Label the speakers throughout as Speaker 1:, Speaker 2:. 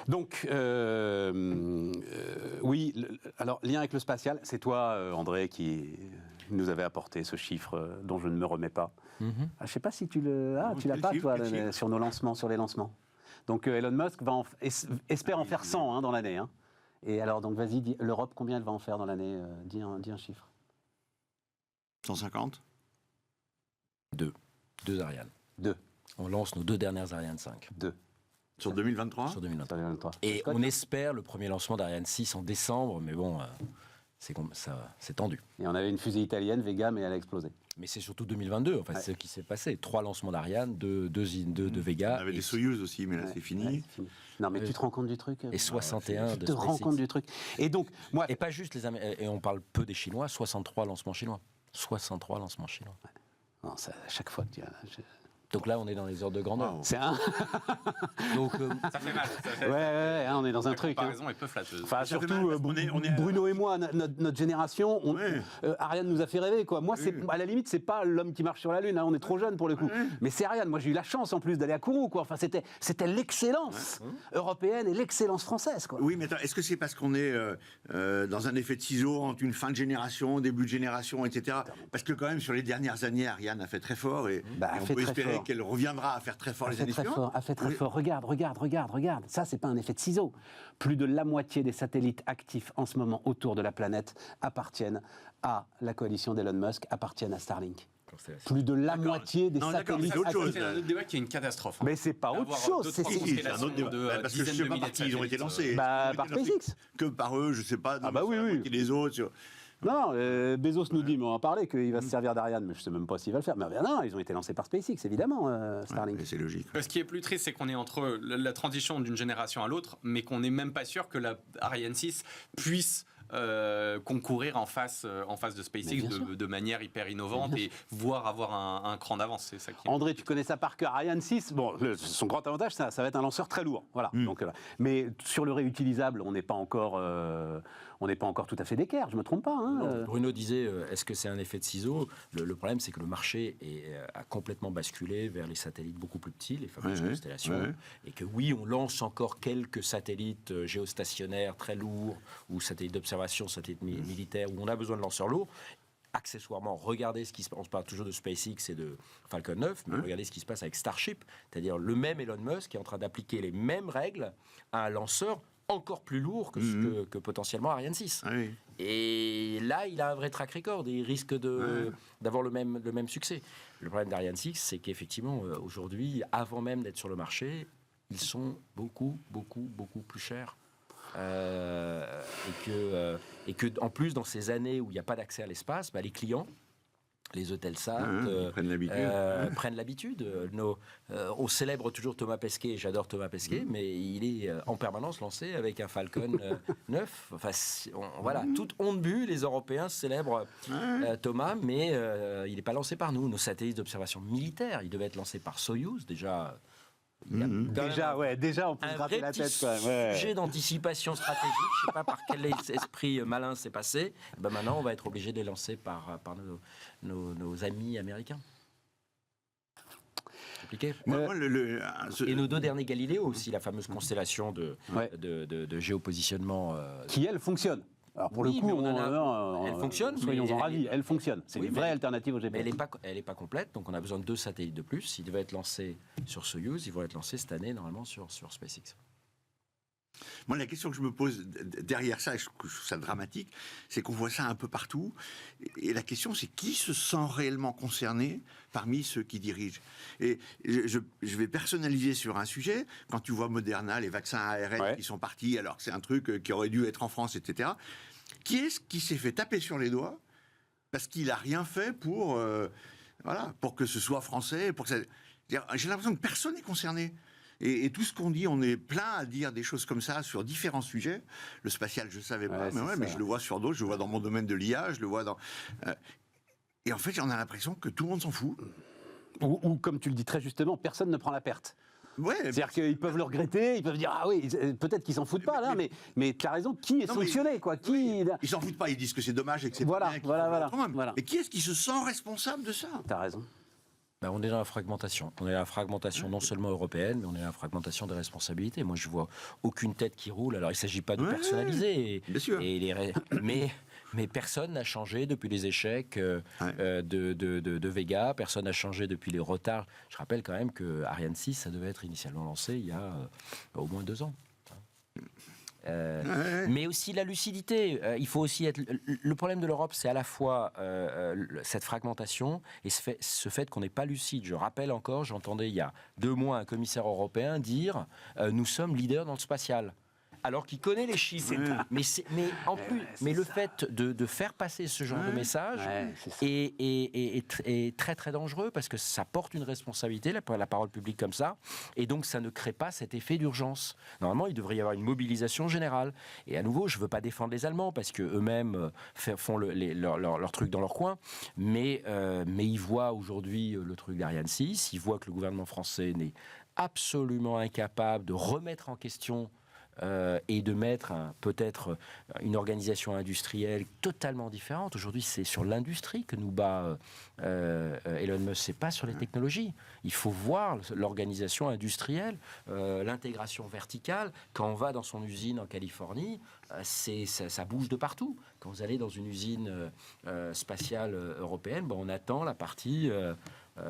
Speaker 1: Donc, oui, alors, lien avec le spatial, c'est toi, André, qui nous avait apporté ce chiffre dont je ne me remets pas. Je ne sais pas si tu le... Ah, tu l'as pas, toi, sur nos lancements, sur les lancements. Donc, Elon Musk espère en faire 100 dans l'année. Hein. Et alors, donc, vas-y, dis, l'Europe, combien elle va en faire dans l'année dis un chiffre.
Speaker 2: 150 ?
Speaker 3: 2 Ariane.
Speaker 1: 2.
Speaker 3: On lance nos 2 dernières Ariane 5.
Speaker 1: 2.
Speaker 2: Sur 2023 ?
Speaker 3: Sur 2023. Et on espère le premier lancement d'Ariane 6 en décembre, mais bon, c'est tendu.
Speaker 1: Et on avait une fusée italienne, Vega, mais elle a explosé.
Speaker 3: Mais c'est surtout 2022, en fait, c'est ce qui s'est passé. 3 lancements d'Ariane, 2 de Vega.
Speaker 2: On avait des Soyuz aussi, mais là, c'est fini.
Speaker 1: Ouais, c'est fini. Non, mais tu te rends compte du truc
Speaker 3: Et 61 de
Speaker 1: Tu te rends compte du truc. Et donc, moi...
Speaker 3: Et pas juste les Américains, et on parle peu des Chinois, 63 lancements chinois. 63 lancements chinois.
Speaker 1: Ouais. Non, ça, à chaque fois que tu...
Speaker 3: Donc là, on est dans les ordres de grandeur.
Speaker 2: Wow.
Speaker 1: C'est un...
Speaker 4: Donc, ça fait mal. Ça fait...
Speaker 1: Ouais, on est dans un truc.
Speaker 4: La comparaison est peu flatteuse.
Speaker 1: Enfin,
Speaker 2: Ça fait
Speaker 1: surtout,
Speaker 2: mal, on est
Speaker 1: Bruno et moi, notre génération, Ariane nous a fait rêver, quoi. Moi, à la limite, c'est pas l'homme qui marche sur la Lune, hein, on est trop jeune pour le coup. Mais c'est Ariane. Moi, j'ai eu la chance, en plus, d'aller à Kourou, quoi. Enfin, c'était l'excellence européenne et l'excellence française, quoi.
Speaker 2: Oui, mais attends, est-ce que c'est parce qu'on est dans un effet de ciseau entre une fin de génération, début de génération, etc. Parce que quand même, sur les dernières années, Ariane a fait très fort et on peut espérer qu'elle reviendra à faire très fort les années suivantes.
Speaker 1: A fait très fort. Regarde. Ça, c'est pas un effet de ciseau. Plus de la moitié des satellites actifs en ce moment autour de la planète appartiennent à la coalition d'Elon Musk, appartiennent à Starlink. Plus de la moitié des satellites actifs.
Speaker 4: C'est un autre débat qui est une catastrophe.
Speaker 1: Mais c'est pas autre chose.
Speaker 2: C'est un autre débat. Parce que je sais pas par qui ils ont été lancés.
Speaker 1: Par SpaceX.
Speaker 2: Que par eux, je sais pas.
Speaker 1: Ah bah oui.
Speaker 2: Les autres.
Speaker 1: Non, Bezos nous dit, mais on en parlait, qu'il va se servir d'Ariane, mais je ne sais même pas s'il va le faire. Mais non, ils ont été lancés par SpaceX, évidemment, Starlink.
Speaker 2: Ouais, c'est logique.
Speaker 4: Ce qui est plus triste, c'est qu'on est entre la transition d'une génération à l'autre, mais qu'on n'est même pas sûr que la Ariane 6 puisse concourir en face de SpaceX de manière hyper innovante et voire avoir un cran d'avance. C'est ça qui
Speaker 1: André, tu connais ça par cœur. Ariane 6, bon, son grand avantage, ça va être un lanceur très lourd. Voilà. Donc, mais sur le réutilisable, on n'est pas encore tout à fait d'équerre, je ne me trompe pas. Hein.
Speaker 3: Bruno disait, est-ce que c'est un effet de ciseau ? Le problème, c'est que le marché a complètement basculé vers les satellites beaucoup plus petits, les fameuses constellations, et que oui, on lance encore quelques satellites géostationnaires très lourds, ou satellites d'observation, satellites militaires, où on a besoin de lanceurs lourds. Accessoirement, regardez ce qui se passe, on parle toujours de SpaceX et de Falcon 9, mais regardez ce qui se passe avec Starship, c'est-à-dire le même Elon Musk qui est en train d'appliquer les mêmes règles à un lanceur encore plus lourd que potentiellement Ariane 6.
Speaker 2: Ah oui.
Speaker 3: Et là, il a un vrai track record et il risque d'avoir le même succès. Le problème d'Ariane 6, c'est qu'effectivement, aujourd'hui, avant même d'être sur le marché, ils sont beaucoup plus chers. Et que en plus, dans ces années où il n'y a pas d'accès à l'espace, les clients, les Eutelsat prennent l'habitude. On célèbre toujours Thomas Pesquet, j'adore Thomas Pesquet, mais il est en permanence lancé avec un Falcon 9. Enfin, voilà, toute honte bu, les Européens célèbrent Thomas, mais il n'est pas lancé par nous. Nos satellites d'observation militaire, ils devaient être lancés par Soyuz, déjà...
Speaker 1: Déjà, on peut se gratter la tête. Un
Speaker 3: sujet d'anticipation stratégique. Je ne sais pas par quel esprit malin c'est passé. Maintenant, on va être obligé de les lancer par nos amis américains. Compliqué. Et nos 2 derniers Galiléo aussi, la fameuse constellation de géopositionnement.
Speaker 1: Qui, elle, fonctionne. Alors pour le coup,
Speaker 3: elle fonctionne.
Speaker 1: Soyons-en ravis, elle fonctionne. C'est une vraie alternative au GPS.
Speaker 3: Mais elle n'est pas complète, donc on a besoin de 2 satellites de plus. Ils devaient être lancés sur Soyuz, ils vont être lancés cette année normalement sur SpaceX.
Speaker 2: Moi, la question que je me pose derrière ça, et je trouve ça dramatique, c'est qu'on voit ça un peu partout. Et la question, c'est qui se sent réellement concerné parmi ceux qui dirigent ? Et je vais personnaliser sur un sujet. Quand tu vois Moderna, les vaccins ARN qui sont partis, alors que c'est un truc qui aurait dû être en France, etc. Qui est-ce qui s'est fait taper sur les doigts parce qu'il n'a rien fait pour que ce soit français J'ai l'impression que personne n'est concerné. Et tout ce qu'on dit, on est plein à dire des choses comme ça sur différents sujets. Le spatial, je ne savais pas, mais je le vois sur d'autres. Je le vois dans mon domaine de l'IA, je le vois dans... Et en fait, j'en ai l'impression que tout le monde s'en fout.
Speaker 1: Ou comme tu le dis très justement, personne ne prend la perte. C'est-à-dire qu'ils peuvent le regretter, ils peuvent dire ah oui, peut-être qu'ils s'en foutent pas là, mais tu as raison, qui est sanctionné quoi,
Speaker 2: Ils s'en foutent pas, ils disent que c'est dommage et que c'est
Speaker 1: voilà.
Speaker 2: Mais qui est-ce qui se sent responsable de ça ?
Speaker 1: T'as raison.
Speaker 3: On est dans la fragmentation. On est dans la fragmentation non seulement européenne, mais on est dans la fragmentation des responsabilités. Moi, je vois aucune tête qui roule. Alors, il ne s'agit pas de personnaliser.
Speaker 2: Bien sûr.
Speaker 3: Mais personne n'a changé depuis les échecs de Vega. Personne n'a changé depuis les retards. Je rappelle quand même que Ariane 6, ça devait être initialement lancé il y a au moins 2 ans. Mais aussi la lucidité. Il faut aussi être. Le problème de l'Europe, c'est à la fois cette fragmentation et ce fait qu'on n'est pas lucide. Je rappelle encore, j'entendais il y a 2 mois un commissaire européen dire nous sommes leaders dans le spatial. Alors qu'il connaît les chiffres, mais le fait de faire passer ce genre de message est très très dangereux parce que ça porte une responsabilité, la parole publique comme ça, et donc ça ne crée pas cet effet d'urgence. Normalement, il devrait y avoir une mobilisation générale. Et à nouveau, je ne veux pas défendre les Allemands parce qu'eux-mêmes font leur truc dans leur coin, mais ils voient aujourd'hui le truc d'Ariane 6, ils voient que le gouvernement français n'est absolument incapable de remettre en question et de mettre peut-être une organisation industrielle totalement différente. Aujourd'hui, c'est sur l'industrie que nous bat Elon Musk, c'est pas sur les technologies. Il faut voir l'organisation industrielle, l'intégration verticale. Quand on va dans son usine en Californie, ça bouge de partout. Quand vous allez dans une usine spatiale européenne, on attend la partie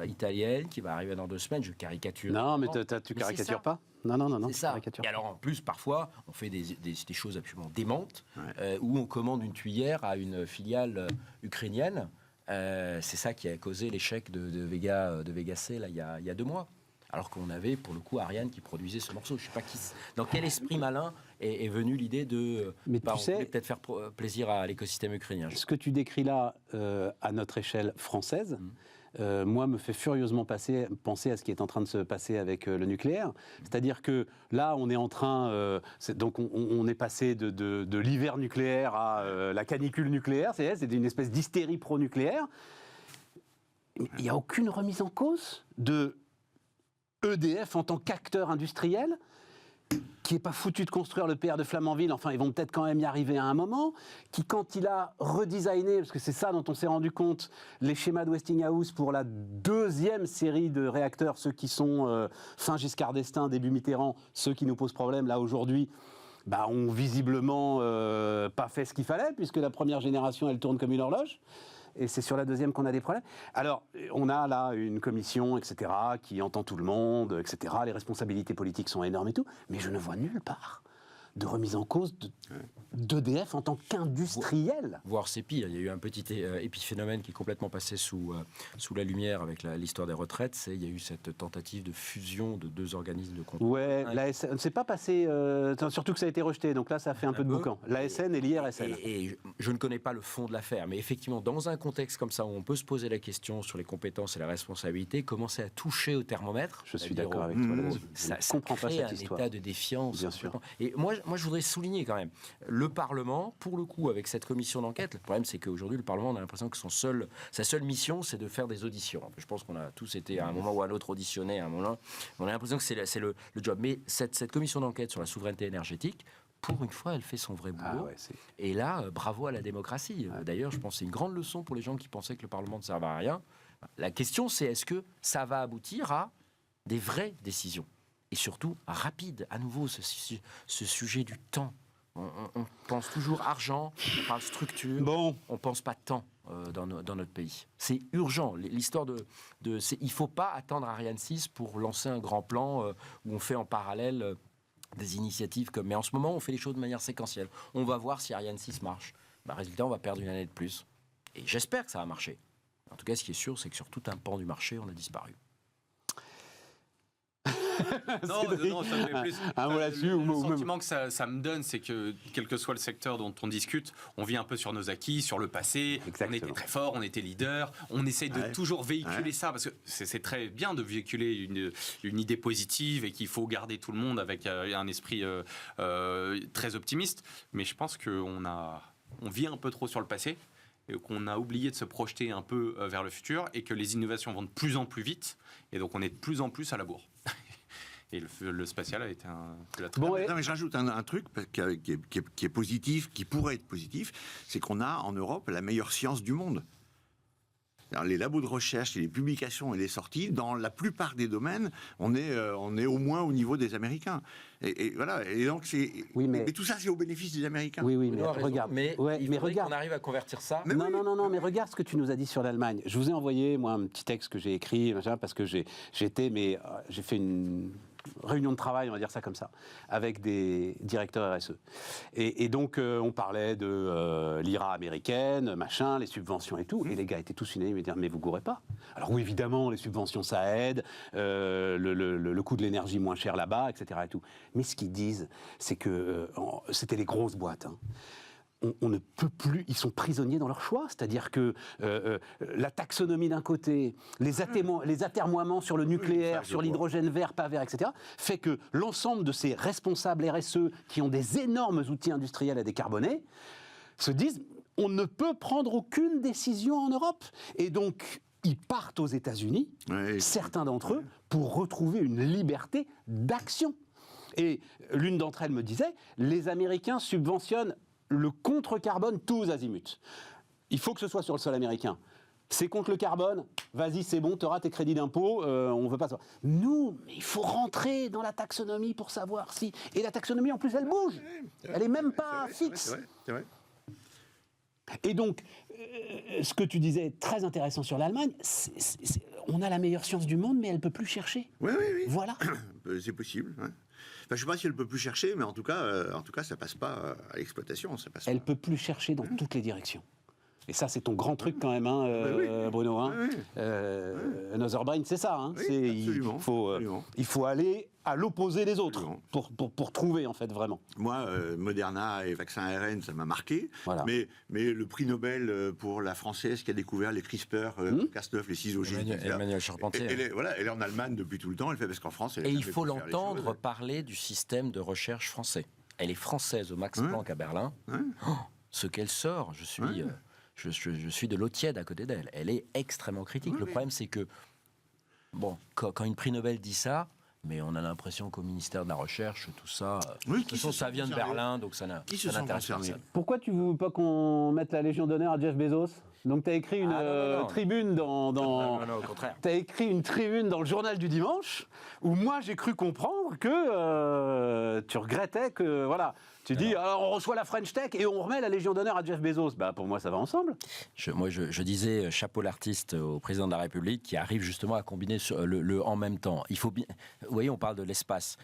Speaker 3: italienne qui va arriver dans 2 semaines. Je caricature.
Speaker 1: Non, mais tu caricatures pas. Non.
Speaker 3: C'est ça. Et alors en plus, parfois, on fait des choses absolument démentes, où on commande une tuyère à une filiale ukrainienne. C'est ça qui a causé l'échec de Vega C là, il y a 2 mois. Alors qu'on avait, pour le coup, Ariane qui produisait ce morceau. Je ne sais pas dans quel esprit malin est venue l'idée de peut-être faire plaisir à l'écosystème ukrainien.
Speaker 1: Ce que tu décris là, à notre échelle française, moi, me fait furieusement penser à ce qui est en train de se passer avec le nucléaire. C'est-à-dire que là, on est en train... donc, on est passé de l'hiver nucléaire à la canicule nucléaire. C'est une espèce d'hystérie pro-nucléaire. Il n'y a aucune remise en cause de EDF en tant qu'acteur industriel qui n'est pas foutu de construire le PR de Flamanville, enfin ils vont peut-être quand même y arriver à un moment, qui quand il a redesigné, parce que c'est ça dont on s'est rendu compte, les schémas de Westinghouse pour la 2e série de réacteurs, ceux qui sont fin Giscard d'Estaing, début Mitterrand, ceux qui nous posent problème là aujourd'hui, ont visiblement pas fait ce qu'il fallait, puisque la première génération elle tourne comme une horloge. Et c'est sur la 2e qu'on a des problèmes. Alors, on a là une commission, etc., qui entend tout le monde, etc. Les responsabilités politiques sont énormes et tout. Mais je ne vois nulle part de remise en cause d'EDF en tant qu'industriel.
Speaker 3: Voire c'est pire. Il y a eu un petit épiphénomène qui est complètement passé sous la lumière avec l'histoire des retraites. Il y a eu cette tentative de fusion de 2 organismes de contrôle.
Speaker 1: Ouais, l'ASN, c'est pas passé... surtout que ça a été rejeté, donc là ça fait un peu de boucan. L'ASN et l'IRSN.
Speaker 3: Et je ne connais pas le fond de l'affaire, mais effectivement, dans un contexte comme ça, où on peut se poser la question sur les compétences et la responsabilité, commencer à toucher au thermomètre...
Speaker 1: Je suis d'accord avec toi là-dessus.
Speaker 3: Ça crée un état de défiance.
Speaker 1: Bien sûr.
Speaker 3: Et moi, je voudrais souligner quand même, le Parlement, pour le coup, avec cette commission d'enquête, le problème c'est qu'aujourd'hui, le Parlement, on a l'impression que sa seule mission, c'est de faire des auditions. Je pense qu'on a tous été à un moment ou à un autre auditionnés, à un moment, on a l'impression que c'est le job. Mais cette commission d'enquête sur la souveraineté énergétique, pour une fois, elle fait son vrai boulot. Et là, bravo à la démocratie. D'ailleurs, je pense que c'est une grande leçon pour les gens qui pensaient que le Parlement ne servait à rien. La question, c'est est-ce que ça va aboutir à des vraies décisions ? Et surtout, rapide. À nouveau, ce sujet du temps. On pense toujours argent, on parle structure, on ne pense pas temps dans notre pays. C'est urgent. L'histoire il ne faut pas attendre Ariane 6 pour lancer un grand plan où on fait en parallèle des initiatives comme... Mais en ce moment, on fait les choses de manière séquentielle. On va voir si Ariane 6 marche. Résultat, on va perdre 1 année de plus. Et j'espère que ça va marcher. En tout cas, ce qui est sûr, c'est que sur tout un pan du marché, on a disparu.
Speaker 4: Non, ça me fait plus.
Speaker 1: Un mot là-dessus,
Speaker 4: le sentiment que ça me donne, c'est que quel que soit le secteur dont on discute, on vit un peu sur nos acquis, sur le passé. Exactement. On était très fort, on était leader. On essaye de toujours véhiculer ça, parce que c'est très bien de véhiculer une idée positive et qu'il faut garder tout le monde avec un esprit très optimiste. Mais je pense qu'on vit un peu trop sur le passé, et qu'on a oublié de se projeter un peu vers le futur, et que les innovations vont de plus en plus vite, et donc on est de plus en plus à la bourre. Et le spatial a été
Speaker 2: non, mais je rajoute un truc qui est positif, qui pourrait être positif, c'est qu'on a en Europe la meilleure science du monde. Alors, les labos de recherche, et les publications et les sorties, dans la plupart des domaines, on est au moins au niveau des Américains. Et voilà. Et donc mais tout ça, c'est au bénéfice des Américains.
Speaker 1: Oui, mais regarde.
Speaker 3: Mais il faudrait qu'on arrive à convertir ça.
Speaker 1: Mais mais regarde ce que tu nous as dit sur l'Allemagne. Je vous ai envoyé, moi, un petit texte que j'ai écrit, parce que j'ai fait une réunion de travail, on va dire ça comme ça, avec des directeurs RSE. Et donc, on parlait de l'IRA américaine, machin, les subventions et tout. Et les gars étaient tous unanimes et dire, mais vous gourrez pas. Alors oui, évidemment, les subventions, ça aide, le coût de l'énergie moins cher là-bas, etc. Et tout. Mais ce qu'ils disent, c'est que c'était les grosses boîtes, hein. On ne peut plus, ils sont prisonniers dans leur choix, c'est-à-dire que la taxonomie d'un côté, les atermoiements sur le nucléaire, sur l'hydrogène vert, pas vert, etc., fait que l'ensemble de ces responsables RSE qui ont des énormes outils industriels à décarboner se disent on ne peut prendre aucune décision en Europe. Et donc, ils partent aux États-Unis, certains d'entre eux, pour retrouver une liberté d'action. Et l'une d'entre elles me disait les Américains subventionnent le contre-carbone tous azimuts. Il faut que ce soit sur le sol américain. C'est contre le carbone, vas-y, c'est bon, tu auras tes crédits d'impôt, on ne veut pas savoir. Nous, il faut rentrer dans la taxonomie pour savoir si... Et la taxonomie, en plus, elle bouge. Elle n'est même pas fixe.
Speaker 2: C'est vrai.
Speaker 1: Et donc, ce que tu disais est très intéressant sur l'Allemagne, on a la meilleure science du monde, mais elle ne peut plus chercher.
Speaker 2: Oui.
Speaker 1: Voilà.
Speaker 2: C'est possible, ouais. Enfin, je ne sais pas si elle peut plus chercher, mais en tout cas, ça passe pas à l'exploitation. Elle
Speaker 1: peut plus chercher dans toutes les directions. Et ça, c'est ton grand truc quand même, hein, Bruno. Hein. Another Brain, c'est ça. Hein. Il faut aller à l'opposé des autres pour trouver, en fait, vraiment.
Speaker 2: Moi, Moderna et vaccin ARN, ça m'a marqué. Voilà. Mais le prix Nobel pour la Française qui a découvert les CRISPR, Cas9, les ciseaux génétiques.
Speaker 3: Emmanuel Charpentier.
Speaker 2: Elle est en Allemagne depuis tout le temps. Elle fait parce qu'en France...
Speaker 3: Et il faut l'entendre parler du système de recherche français. Elle est française au Max Planck à Berlin. Ce qu'elle sort, je suis de l'eau tiède à côté d'elle. Elle est extrêmement critique. Le problème, c'est que, quand une prix Nobel dit ça, mais on a l'impression qu'au ministère de la Recherche, tout ça... de toute façon, ça vient de Berlin, donc ça n'intéresse personne.
Speaker 1: Pourquoi tu ne veux pas qu'on mette la Légion d'honneur à Jeff Bezos ? Donc tu as écrit une tribune dans
Speaker 3: au contraire.
Speaker 1: T'as écrit une tribune dans le journal du dimanche où moi j'ai cru comprendre que tu regrettais que tu dis alors on reçoit la French Tech et on remet la Légion d'honneur à Jeff Bezos. Pour moi ça va ensemble.
Speaker 3: Je disais chapeau l'artiste au président de la République qui arrive justement à combiner le en même temps. Il faut bien, vous voyez, on parle de l'espace.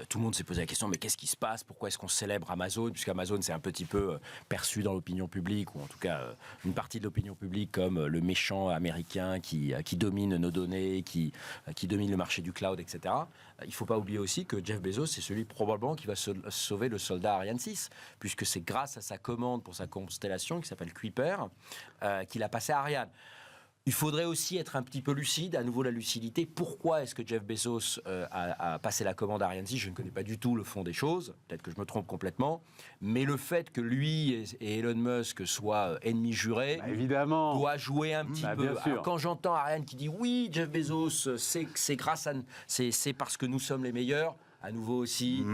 Speaker 3: Tout le monde s'est posé la question mais qu'est-ce qui se passe ? Pourquoi est-ce qu'on célèbre Amazon ? Puisqu'Amazon c'est un petit peu perçu dans l'opinion publique ou en tout cas une partie de l'opinion publique comme le méchant américain qui domine nos données, qui domine le marché du cloud, etc. Il ne faut pas oublier aussi que Jeff Bezos, c'est celui probablement qui va sauver le soldat Ariane 6, puisque c'est grâce à sa commande pour sa constellation qui s'appelle Kuiper qu'il a passé à Ariane. Il faudrait aussi être un petit peu lucide, à nouveau la lucidité. Pourquoi est-ce que Jeff Bezos a passé la commande à Ariane 6 ? Je ne connais pas du tout le fond des choses, peut-être que je me trompe complètement, mais le fait que lui et Elon Musk soient ennemis jurés doit jouer un petit peu. Alors, quand j'entends Ariane qui dit oui, Jeff Bezos, c'est parce que nous sommes les meilleurs. À nouveau aussi,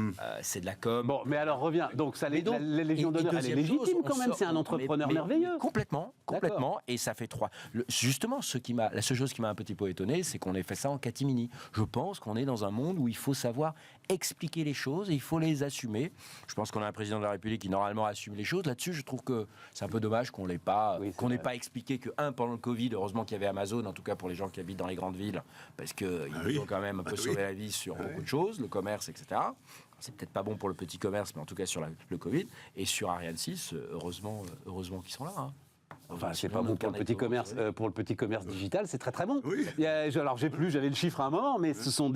Speaker 3: c'est de la com.
Speaker 1: Bon, mais alors reviens. Donc, la Légion d'honneur, elle est légitime quand même. C'est un entrepreneur merveilleux.
Speaker 3: Complètement. Et ça fait 3. Justement, la seule chose qui m'a un petit peu étonné, c'est qu'on ait fait ça en catimini. Je pense qu'on est dans un monde où il faut savoir expliquer les choses et il faut les assumer. Je pense qu'on a un président de la République qui normalement assume les choses. Là-dessus, je trouve que c'est un peu dommage qu'on n'ait pas expliqué que pendant le Covid, heureusement qu'il y avait Amazon, en tout cas pour les gens qui habitent dans les grandes villes, parce qu'ils ont quand même un peu sauvé la vie sur beaucoup de choses, le commerce, etc. C'est peut-être pas bon pour le petit commerce, mais en tout cas sur le Covid. Et sur Ariane 6, heureusement qu'ils sont là. Hein.
Speaker 1: Enfin, c'est pas bon pour le petit commerce. Pour le petit commerce digital, c'est très très bon. Oui. Alors j'avais le chiffre à un moment, mais ce sont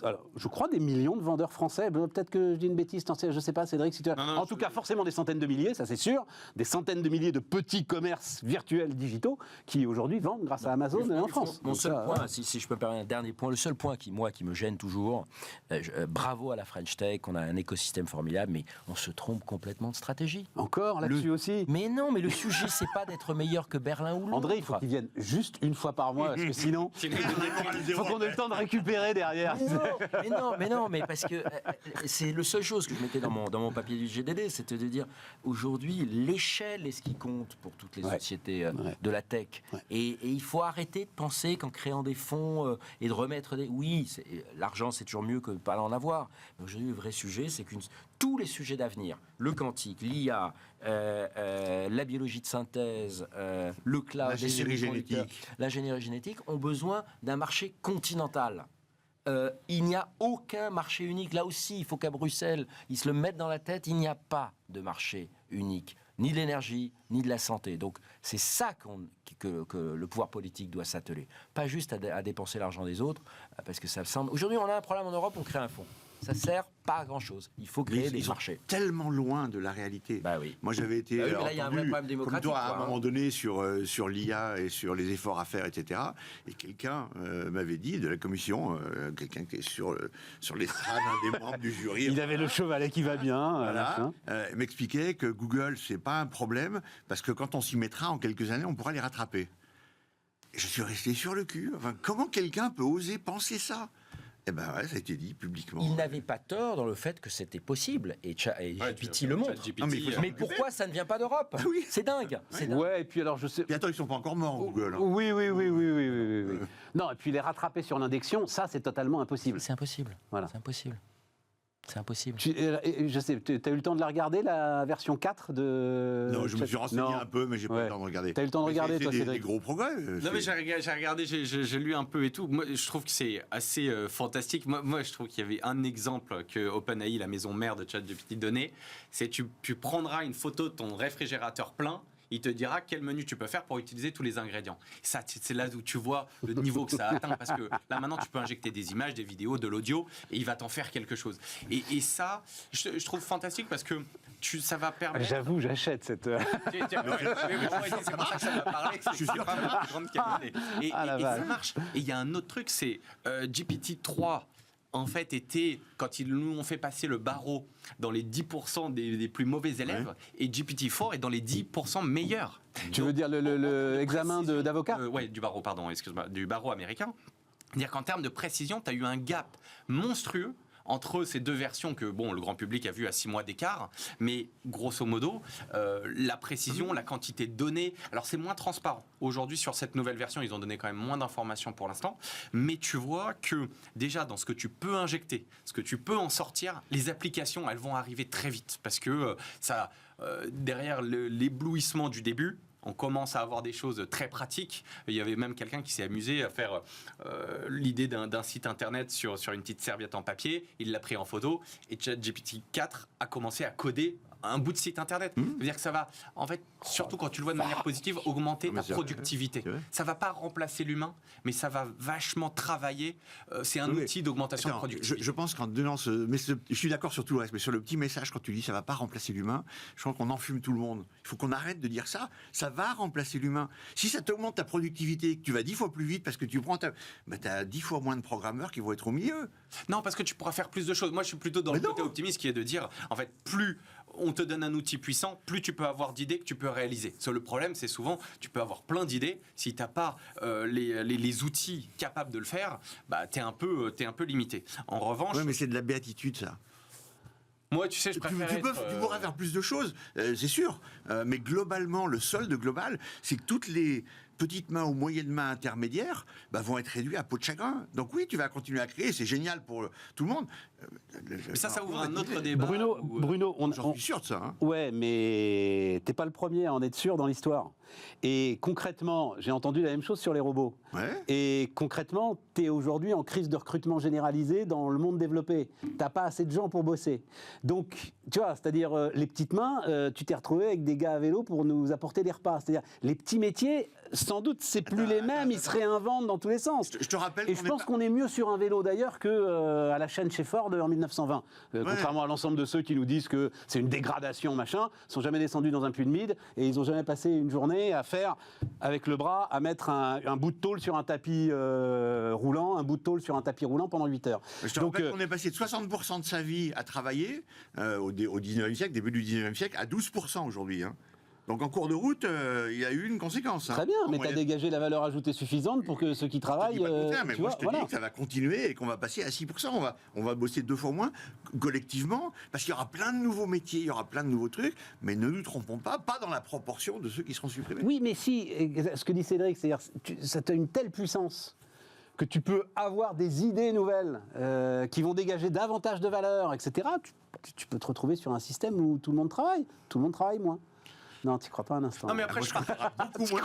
Speaker 1: alors, je crois des millions de vendeurs français. Peut-être que je dis une bêtise, je sais pas, Cédric. Si tu en tout cas, forcément des centaines de milliers, ça c'est sûr, des centaines de milliers de petits commerces virtuels digitaux qui aujourd'hui vendent grâce à Amazon en France.
Speaker 3: Mon seul point, si je peux me permettre un dernier point, le seul point qui me gêne toujours, bravo à la French Tech, on a un écosystème formidable, mais on se trompe complètement de stratégie.
Speaker 1: Encore là-dessus aussi.
Speaker 3: Mais non, mais le sujet, c'est pas d'être meilleur que Berlin ou l'autre.
Speaker 1: André, il faut qu'il vienne juste une fois par mois, parce que sinon, il faut qu'on ait le temps de récupérer derrière.
Speaker 3: Mais non, mais parce que c'est la seule chose que je mettais dans mon papier du GDD, c'était de dire, aujourd'hui, l'échelle est ce qui compte pour toutes les sociétés de la tech. Ouais. Et il faut arrêter de penser qu'en créant des fonds et de remettre des... Oui, l'argent, c'est toujours mieux que de ne pas en avoir. Mais aujourd'hui, le vrai sujet, c'est que tous les sujets d'avenir, le quantique, l'IA, la biologie de synthèse, le cloud, l'ingénierie génétique, ont besoin d'un marché continental. Il n'y a aucun marché unique. Là aussi, il faut qu'à Bruxelles, ils se le mettent dans la tête, il n'y a pas de marché unique, ni de l'énergie, ni de la santé. Donc, c'est ça que le pouvoir politique doit s'atteler. Pas juste à dépenser l'argent des autres, parce que ça semble... Aujourd'hui, on a un problème en Europe, on crée un fonds. Ça sert pas à grand chose. Il faut créer des marchés.
Speaker 2: Tellement loin de la réalité.
Speaker 3: Bah oui.
Speaker 2: Moi, j'avais été
Speaker 3: là, il y a un vrai problème démocratique,
Speaker 2: comme toi, à un moment donné sur l'IA et sur les efforts à faire, etc. Et quelqu'un m'avait dit de la commission, quelqu'un qui est sur l'estrade, un des membres du jury.
Speaker 1: Il avait le chevalet qui va bien.
Speaker 2: Voilà, m'expliquait que Google, c'est pas un problème parce que quand on s'y mettra en quelques années, on pourra les rattraper. Et je suis resté sur le cul. Enfin, comment quelqu'un peut oser penser ça? Eh ben ouais, ça a été dit publiquement.
Speaker 3: Il n'avait pas tort dans le fait que c'était possible, et GPT le montre. Mais pourquoi ça ne vient pas d'Europe?
Speaker 2: Oui.
Speaker 3: C'est dingue.
Speaker 1: Ouais, et puis alors je sais...
Speaker 2: Et attends, ils sont pas encore morts, Google. Hein.
Speaker 1: Oui. Non, et puis les rattraper sur l'indexion, ça c'est totalement impossible.
Speaker 3: C'est impossible. Voilà. C'est impossible. C'est impossible.
Speaker 1: Je sais, tu as eu le temps de la regarder, la version 4 de...
Speaker 2: Non, je me suis renseigné un peu, mais j'ai pas eu le temps de regarder.
Speaker 1: Tu as eu le temps de regarder, toi, Cédric?
Speaker 2: C'est des gros progrès.
Speaker 4: Non, mais j'ai regardé, j'ai lu un peu et tout. Moi, je trouve que c'est assez fantastique. Moi, je trouve qu'il y avait un exemple que OpenAI, la maison mère de ChatGPT, donnait. C'est tu prendras une photo de ton réfrigérateur plein, il te dira quel menu tu peux faire pour utiliser tous les ingrédients. Ça, c'est là où tu vois le niveau que ça atteint, parce que là maintenant tu peux injecter des images, des vidéos, de l'audio, et il va t'en faire quelque chose. Et ça, je trouve fantastique parce que ça va permettre...
Speaker 1: J'avoue, j'achète cette...
Speaker 4: C'est pour ça que ça m'a parlé, que c'est pas ma plus grande qualité. Et ça marche. Et il y a un autre truc, c'est GPT-3... en fait, quand ils nous ont fait passer le barreau dans les 10% des plus mauvais élèves, et GPT-4 est dans les 10% meilleurs.
Speaker 1: Tu veux dire l'examen d'avocat?
Speaker 4: Oui, du barreau, pardon, excuse-moi, du barreau américain. C'est-à-dire qu'en termes de précision, tu as eu un gap monstrueux entre ces deux versions que le grand public a vu à 6 mois d'écart, mais grosso modo, la précision, la quantité de données, alors c'est moins transparent. Aujourd'hui, sur cette nouvelle version, ils ont donné quand même moins d'informations pour l'instant, mais tu vois que déjà dans ce que tu peux injecter, ce que tu peux en sortir, les applications, elles vont arriver très vite, parce que derrière l'éblouissement du début, on commence à avoir des choses très pratiques. Il y avait même quelqu'un qui s'est amusé à faire l'idée d'un site internet sur une petite serviette en papier. Il l'a pris en photo et ChatGPT 4 a commencé à coder un bout de site internet. C'est-à-dire que ça va, en fait, surtout quand tu le vois de manière positive, augmenter ta productivité. Ça ne va pas remplacer l'humain, mais ça va vachement travailler. C'est un outil d'augmentation de productivité.
Speaker 2: Je pense qu'en donnant je suis d'accord sur tout le reste, mais sur le petit message, quand tu dis ça ne va pas remplacer l'humain, je pense qu'on enfume tout le monde. Il faut qu'on arrête de dire ça. Ça va remplacer l'humain. Si ça t'augmente ta productivité, que tu vas 10 fois plus vite parce que tu prends tu as 10 fois moins de programmeurs qui vont être au milieu.
Speaker 4: Non, parce que tu pourras faire plus de choses. Moi, je suis plutôt dans le côté optimiste qui est de dire, en fait, plus on te donne un outil puissant, plus tu peux avoir d'idées que tu peux réaliser. Le problème, c'est souvent, tu peux avoir plein d'idées. Si tu n'as pas les outils capables de le faire, t'es un peu limité. En revanche...
Speaker 2: Oui, mais c'est de la béatitude, ça.
Speaker 4: Moi, tu sais, je préfère
Speaker 2: tu pourras faire plus de choses, c'est sûr. Mais globalement, le solde global, c'est que toutes les petites mains ou moyennes mains intermédiaires vont être réduites à peau de chagrin. Donc oui, tu vas continuer à créer, c'est génial pour tout le monde.
Speaker 4: Mais ça ouvre un autre débat.
Speaker 1: Bruno,
Speaker 2: j'en suis sûr de ça. Hein.
Speaker 1: Ouais, mais t'es pas le premier à en être sûr dans l'histoire. Et concrètement, j'ai entendu la même chose sur les robots.
Speaker 2: Ouais.
Speaker 1: Et concrètement, t'es aujourd'hui en crise de recrutement généralisée dans le monde développé. T'as pas assez de gens pour bosser. Donc, tu vois, c'est-à-dire les petites mains, tu t'es retrouvé avec des gars à vélo pour nous apporter des repas. C'est-à-dire les petits métiers, sans doute, c'est plus les mêmes, ils se réinventent dans tous les sens.
Speaker 2: Je te rappelle.
Speaker 1: Et je pense qu'on est mieux sur un vélo d'ailleurs que à la chaîne chez Ford en 1920. Contrairement à l'ensemble de ceux qui nous disent que c'est une dégradation, machin, ils sont jamais descendus dans un puits de mide et ils ont jamais passé une journée à faire avec le bras, à mettre un bout de tôle sur un tapis roulant, un bout de tôle sur un tapis roulant pendant 8 heures.
Speaker 2: Je te rappelle qu'on est passé de 60% de sa vie à travailler au 19e siècle, début du 19e siècle, à 12% aujourd'hui. Hein. Donc en cours de route, il y a eu une conséquence.
Speaker 1: Très bien, mais tu as dégagé la valeur ajoutée suffisante pour que ceux qui travaillent...
Speaker 2: mais moi, je te dis que ça va continuer et qu'on va passer à 6%. On va bosser 2 fois moins collectivement, parce qu'il y aura plein de nouveaux métiers, il y aura plein de nouveaux trucs, mais ne nous trompons pas dans la proportion de ceux qui seront supprimés.
Speaker 1: Oui, mais si, ce que dit Cédric, c'est-à-dire ça a une telle puissance que tu peux avoir des idées nouvelles qui vont dégager davantage de valeur, etc., tu peux te retrouver sur un système où tout le monde travaille moins. Non, tu ne crois pas un instant.
Speaker 4: Non, mais après,
Speaker 2: je crois qu'il y aura beaucoup moins.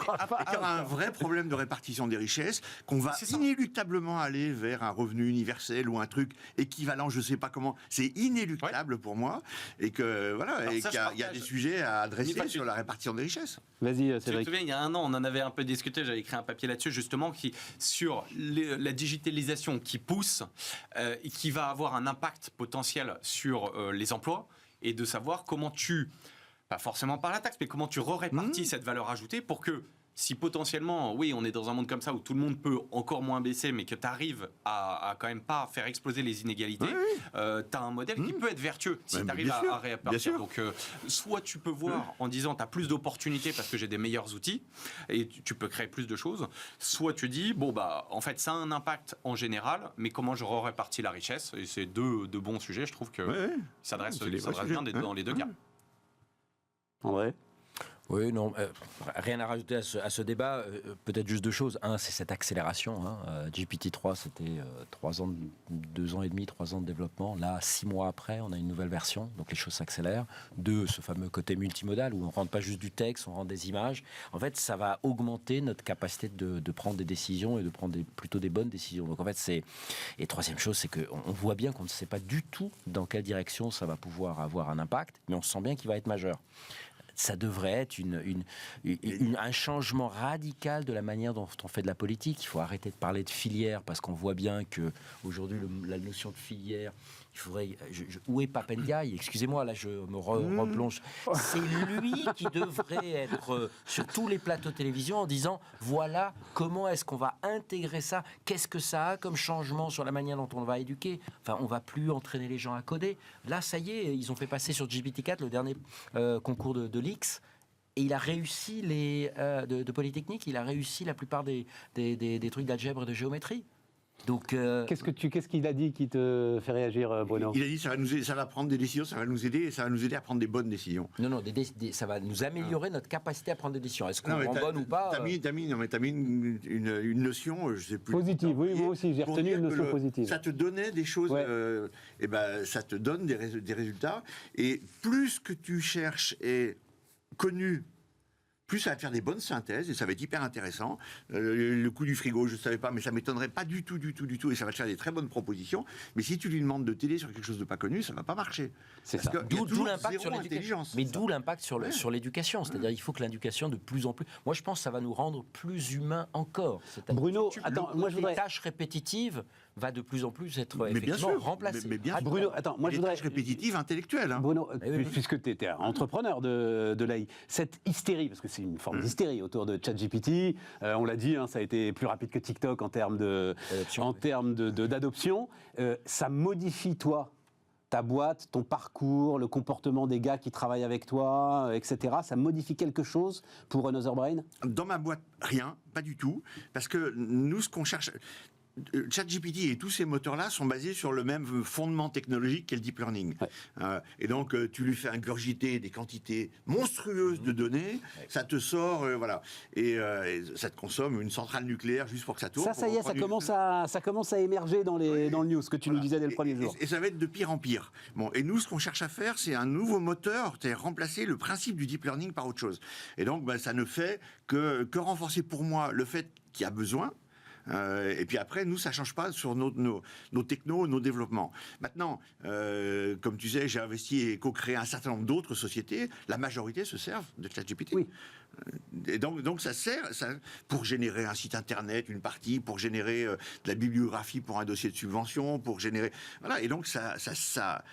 Speaker 2: Il y aura un vrai problème de répartition des richesses, qu'on va inéluctablement aller vers un revenu universel ou un truc équivalent, je ne sais pas comment. C'est inéluctable pour moi, et que voilà, et qu'il y a des sujets à adresser sur la répartition des richesses.
Speaker 1: Vas-y, Cédric.
Speaker 4: Je me souviens, il y a un an, on en avait un peu discuté. J'avais écrit un papier là-dessus, justement, sur la digitalisation qui pousse et qui va avoir un impact potentiel sur les emplois, et de savoir comment pas forcément par la taxe, mais comment tu répartis cette valeur ajoutée pour que, si potentiellement, oui, on est dans un monde comme ça où tout le monde peut encore moins baisser, mais que tu arrives à quand même pas faire exploser les inégalités, tu as un modèle qui peut être vertueux si tu arrives à répartir. Donc, soit tu peux voir en disant tu as plus d'opportunités parce que j'ai des meilleurs outils et tu peux créer plus de choses, soit tu dis, bon, bah, en fait, ça a un impact en général, mais comment je répartis la richesse. Et c'est deux bons sujets, je trouve que ça s'adresse bien dans les deux cas.
Speaker 1: André ?
Speaker 3: Oui, non, rien à rajouter à ce débat. Peut-être juste 2 choses. Un, c'est cette accélération. GPT-3, c'était 3 ans, 2 ans et demi, 3 ans de développement. Là, 6 mois après, on a une nouvelle version, donc les choses s'accélèrent. 2, ce fameux côté multimodal où on ne rentre pas juste du texte, on rentre des images. En fait, ça va augmenter notre capacité de prendre des décisions et de prendre plutôt des bonnes décisions. Donc en fait, Et 3e chose, c'est qu'on voit bien qu'on ne sait pas du tout dans quelle direction ça va pouvoir avoir un impact, mais on sent bien qu'il va être majeur. Ça devrait être un changement radical de la manière dont on fait de la politique. Il faut arrêter de parler de filière, parce qu'on voit bien qu'aujourd'hui, la notion de filière, il faudrait... où est Pape Ndiaye ? Excusez-moi, là, je me replonge. C'est lui qui devrait être sur tous les plateaux de télévision en disant, voilà, comment est-ce qu'on va intégrer ça ? Qu'est-ce que ça a comme changement sur la manière dont on va éduquer ? Enfin, on ne va plus entraîner les gens à coder. Là, ça y est, ils ont fait passer sur GPT-4 le dernier concours de l'X. Et il a réussi de Polytechnique, il a réussi la plupart des trucs d'algèbre et de géométrie. Donc,
Speaker 1: qu'est-ce qu'il a dit qui te fait réagir, Bruno ?
Speaker 2: Il a dit ça va prendre des décisions, ça va nous aider, et ça va nous aider à prendre des bonnes décisions.
Speaker 3: Non, ça va nous améliorer notre capacité à prendre des décisions. Est-ce qu'on rend bonne ou pas ?
Speaker 2: T'as mis une notion, je sais plus.
Speaker 1: Positive, oui, moi aussi, j'ai retenu une notion positive.
Speaker 2: Ça te donnait des choses, ça te donne des résultats, et plus que tu cherches et connu, plus ça va te faire des bonnes synthèses et ça va être hyper intéressant. Le coup du frigo, je ne savais pas, mais ça ne m'étonnerait pas du tout, et ça va te faire des très bonnes propositions. Mais si tu lui demandes de t'aider sur quelque chose de pas connu, ça ne va pas marcher.
Speaker 1: C'est ça.
Speaker 3: D'où l'impact sur l'éducation. Mais d'où l'impact sur l'éducation. C'est-à-dire il faut que l'éducation de plus en plus... Moi, je pense que ça va nous rendre plus humains encore.
Speaker 1: Bruno, attends, moi je voudrais...
Speaker 3: Les tâches répétitives va de plus en plus être effectivement remplacée.
Speaker 2: Mais bien sûr.
Speaker 1: Bruno, attends, moi je voudrais...
Speaker 2: Les tâches répétitives intellectuelles.
Speaker 1: Bruno, puisque tu étais entrepreneur de l'AI, cette hystérie, parce que c'est une forme d'hystérie autour de ChatGPT, on l'a dit, ça a été plus rapide que TikTok en termes d'adoption, ça modifie toi, ta boîte, ton parcours, le comportement des gars qui travaillent avec toi, etc. Ça modifie quelque chose pour Another Brain ?
Speaker 2: Dans ma boîte, rien, pas du tout, parce que nous, ce qu'on cherche... ChatGPT et tous ces moteurs-là sont basés sur le même fondement technologique qu'est le deep learning. Ouais. Et donc, tu lui fais ingurgiter des quantités monstrueuses de données, ça te sort, voilà. Et ça te consomme une centrale nucléaire juste pour que ça tourne.
Speaker 1: Ça y est, ça commence à émerger dans le news, que tu nous disais dès le premier jour.
Speaker 2: Et ça va être de pire en pire. Bon, et nous, ce qu'on cherche à faire, c'est un nouveau moteur, c'est remplacer le principe du deep learning par autre chose. Et donc, ça ne fait que renforcer pour moi le fait qu'il y a besoin. Et puis après, nous, ça ne change pas sur nos technos, nos développements. Maintenant, comme tu sais, j'ai investi et co-créé un certain nombre d'autres sociétés. La majorité se servent de ChatGPT. Oui. Et donc ça sert pour générer un site internet, une partie, pour générer de la bibliographie pour un dossier de subvention, pour générer... Voilà, et donc ça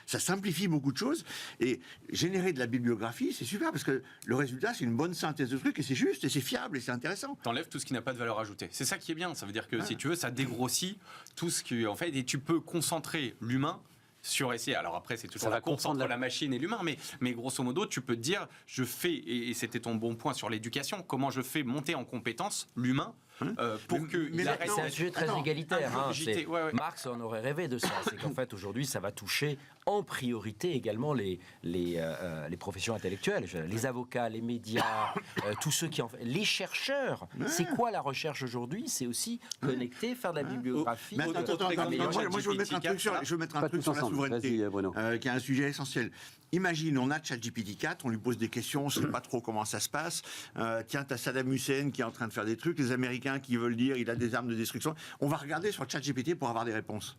Speaker 2: simplifie beaucoup de choses. Et générer de la bibliographie, c'est super, parce que le résultat, c'est une bonne synthèse de trucs, et c'est juste, et c'est fiable, et c'est intéressant.
Speaker 4: T'enlèves tout ce qui n'a pas de valeur ajoutée. C'est ça qui est bien. Ça veut dire que, si tu veux, ça dégrossit tout ce qui... En fait, et tu peux concentrer l'humain sur essayer. Alors après, c'est toujours
Speaker 1: Ça va
Speaker 4: la course
Speaker 1: comprendre
Speaker 4: entre la machine et l'humain, mais grosso modo, tu peux te dire, je fais, et c'était ton bon point sur l'éducation, comment je fais monter en compétence l'humain pour que...
Speaker 3: C'est un sujet très égalitaire.
Speaker 4: Ouais.
Speaker 3: Marx en aurait rêvé de ça. C'est qu'en fait, aujourd'hui, ça va toucher en priorité également les professions intellectuelles, les avocats, les médias, tous ceux qui en fait... Les chercheurs. C'est quoi la recherche aujourd'hui? C'est aussi connecter, faire de la bibliographie.
Speaker 2: Moi, je veux mettre un truc sur la souveraineté, qui est un sujet essentiel. Imagine, on a ChatGPT-4, on lui pose des questions, on ne sait pas trop comment ça se passe. Tiens, tu as Saddam Hussein qui est en train de faire des trucs, les Américains qui veulent dire il a des armes de destruction. On va regarder sur ChatGPT pour avoir des réponses.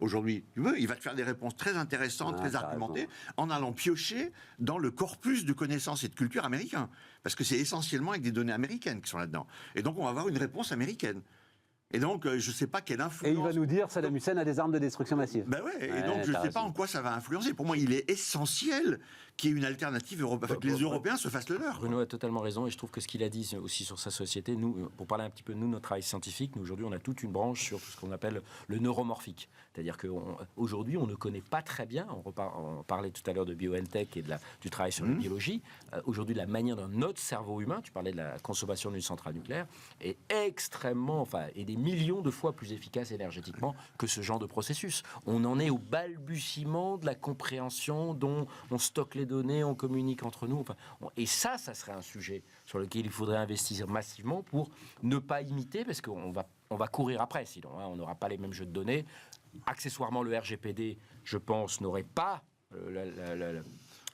Speaker 2: Aujourd'hui, il va te faire des réponses très intéressantes, très argumentées, en allant piocher dans le corpus de connaissances et de culture américain. Parce que c'est essentiellement avec des données américaines qui sont là-dedans. Et donc, on va avoir une réponse américaine. Et donc, je ne sais pas quelle influence...
Speaker 1: Et il va nous dire Saddam Hussein a des armes de destruction massive.
Speaker 2: Ben ouais, et donc je ne sais pas en quoi ça va influencer. Pour moi, il est essentiel qu'il y ait une alternative européenne, que les Européens se fassent le leur.
Speaker 3: Bruno a totalement raison, et je trouve que ce qu'il a dit aussi sur sa société, nous, pour parler un petit peu de nous, notre travail scientifique, nous aujourd'hui, on a toute une branche sur ce qu'on appelle le neuromorphique. C'est-à-dire qu'aujourd'hui, on ne connaît pas très bien, on parlait tout à l'heure de BioNTech et du travail sur la biologie, aujourd'hui, la manière dont notre cerveau humain, tu parlais de la consommation d'une centrale nucléaire, est extrêmement, et des millions de fois plus efficace énergétiquement que ce genre de processus. On en est au balbutiement de la compréhension dont on stocke les données, on communique entre nous. Et ça serait un sujet sur lequel il faudrait investir massivement pour ne pas imiter, parce qu'on va courir après, sinon on n'aura pas les mêmes jeux de données. Accessoirement, le RGPD, je pense, n'aurait pas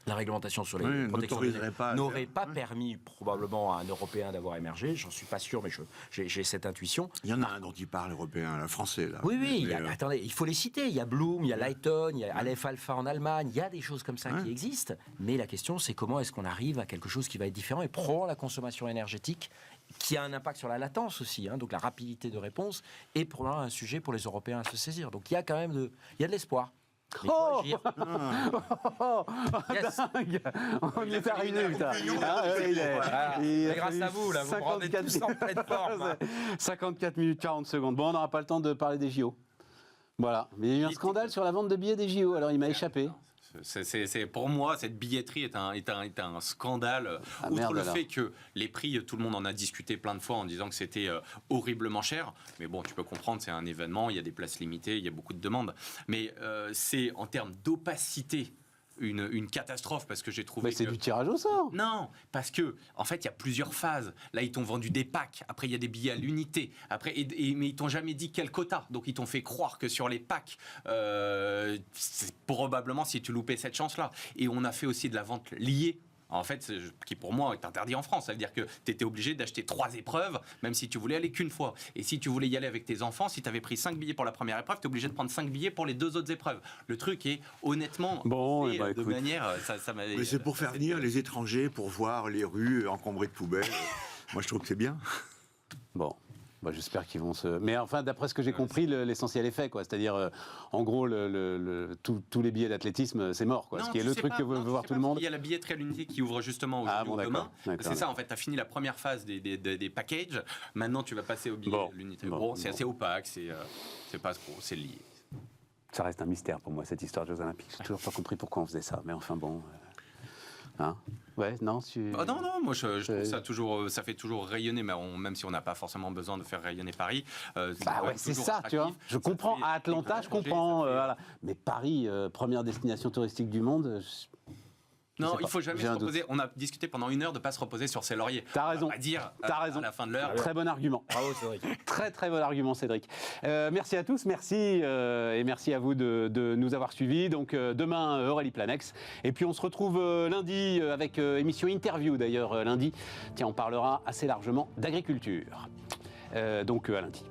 Speaker 3: la réglementation sur les protections des données n'aurait pas permis probablement à un Européen d'avoir émergé. J'en suis pas sûr, mais j'ai cette intuition.
Speaker 2: Il y en a un dont il parle, européen, le français. Là.
Speaker 3: Oui, attendez, il faut les citer. Il y a Bloom, il y a Lighton, il y a Aleph Alpha en Allemagne. Il y a des choses comme ça qui existent. Mais la question, c'est comment est-ce qu'on arrive à quelque chose qui va être différent et prend la consommation énergétique, qui a un impact sur la latence aussi, donc la rapidité de réponse, et probablement un sujet pour les Européens à se saisir. Donc il y a quand même de l'espoir.
Speaker 1: Oh
Speaker 3: yes.
Speaker 1: Dingue. On y est arrivé, putain.
Speaker 3: Grâce à vous, là, vous me rendez tous en pleine forme.
Speaker 1: 54 minutes 40 secondes. Bon, on n'aura pas le temps de parler des JO. Voilà. Mais il y a eu un scandale sur la vente de billets des JO, alors il m'a échappé.
Speaker 4: Pour moi, cette billetterie est un scandale. Outre le fait que les prix, tout le monde en a discuté plein de fois en disant que c'était horriblement cher. Mais bon, tu peux comprendre, c'est un événement, il y a des places limitées, il y a beaucoup de demandes. Mais c'est en termes d'opacité une catastrophe, parce que j'ai trouvé.
Speaker 1: Mais c'est du tirage au sort.
Speaker 4: Non, parce que en fait il y a plusieurs phases. Là ils t'ont vendu des packs, après il y a des billets à l'unité, après mais ils t'ont jamais dit quel quota, donc ils t'ont fait croire que sur les packs c'est probablement si tu loupais cette chance là. Et on a fait aussi de la vente liée. En fait, qui pour moi est interdit en France. Ça veut dire que tu étais obligé d'acheter 3 épreuves, même si tu voulais aller qu'une fois. Et si tu voulais y aller avec tes enfants, si tu avais pris 5 billets pour la première épreuve, tu es obligé de prendre 5 billets pour les 2 autres épreuves. Le truc est honnêtement fait de manière...
Speaker 2: Mais c'est pour faire venir les étrangers pour voir les rues encombrées de poubelles. Moi, je trouve que c'est bien.
Speaker 1: Bon. Bah, j'espère qu'ils vont se... Mais enfin, d'après ce que j'ai compris, l'essentiel est fait, quoi. C'est-à-dire, en gros, tous les billets d'athlétisme, c'est mort, quoi.
Speaker 4: Non,
Speaker 1: ce qui est le truc que veut voir tout le monde.
Speaker 4: Il y a la billetterie à l'unité qui ouvre justement aujourd'hui demain. C'est ça, en fait, tu as fini la première phase des packages. Maintenant, tu vas passer au billet à l'unité. C'est assez opaque, c'est pas trop, c'est lié.
Speaker 1: Ça reste un mystère pour moi, cette histoire des Jeux Olympiques. J'ai toujours pas compris pourquoi on faisait ça, mais enfin bon... Hein? Ouais, non,
Speaker 4: non, moi je trouve ça toujours, ça fait toujours rayonner, mais même si on n'a pas forcément besoin de faire rayonner Paris.
Speaker 1: C'est ça, tu vois. Je comprends, à Atlanta, je comprends. Voilà. Mais Paris, première destination touristique du monde.
Speaker 4: Non, il ne faut jamais se reposer. On a discuté pendant 1 heure de ne pas se reposer sur ses lauriers.
Speaker 1: T'as raison.
Speaker 4: T'as raison. À la fin de l'heure.
Speaker 1: Très bon argument.
Speaker 3: Bravo, Cédric.
Speaker 1: Très, très bon argument, Cédric. Merci à tous, merci. Et merci à vous de nous avoir suivis. Donc, demain, Aurélie Planex. Et puis, on se retrouve lundi avec émission interview, d'ailleurs, lundi. Tiens, on parlera assez largement d'agriculture. Donc, à lundi.